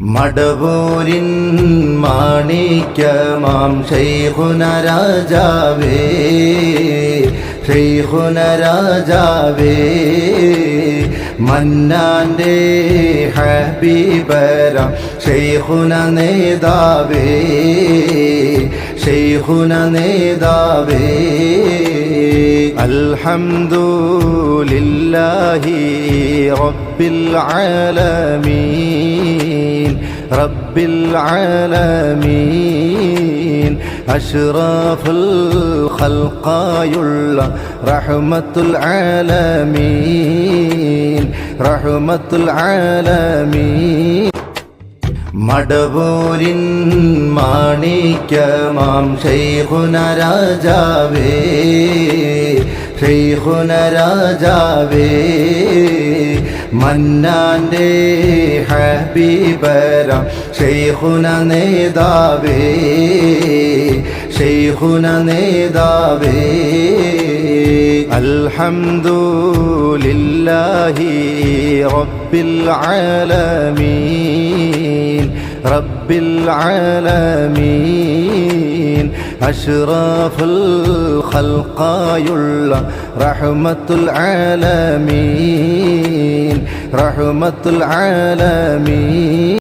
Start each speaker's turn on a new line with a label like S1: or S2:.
S1: മടവൂരിൻ മാണിക്യമാം ശൈഖുന രാജാവേ, ശൈഖുന രാജാവേ, മന്നാന്റെ ഹബീബരാം ശൈഖുന നേതാവേ, ശൈഖുന നേതാവേ. അൽഹംദുലില്ലാഹി റബ്ബിൽ ആലമീൻ, റബ്ബിൽ ആലമീൻ. അഷ്റഫുൽ ഖൽഖായുള്ള റഹ്മത്തുൽ ആലമീൻ, റഹ്മത്തുൽ ആലമീൻ. മടവൂരിൻ മാണിക്യമാം ശൈഖുന രാജാവേ, ശൈഖുന രാജാവേ, മന്നാന്റെ ഹബീബരാം ശൈഖുന നേതാവേ, ശൈഖുന നേതാവേ. അൽഹംദുലില്ലാഹി റബ്ബിൽ ആലമീൻ, റബ്ബിൽ ആലമീൻ. അഷ്റഫുൽ ഖൽഖായുള്ള റഹ്മത്തുൽ ആലമീൻ, റഹ്മത്തുൽ ആലമീൻ.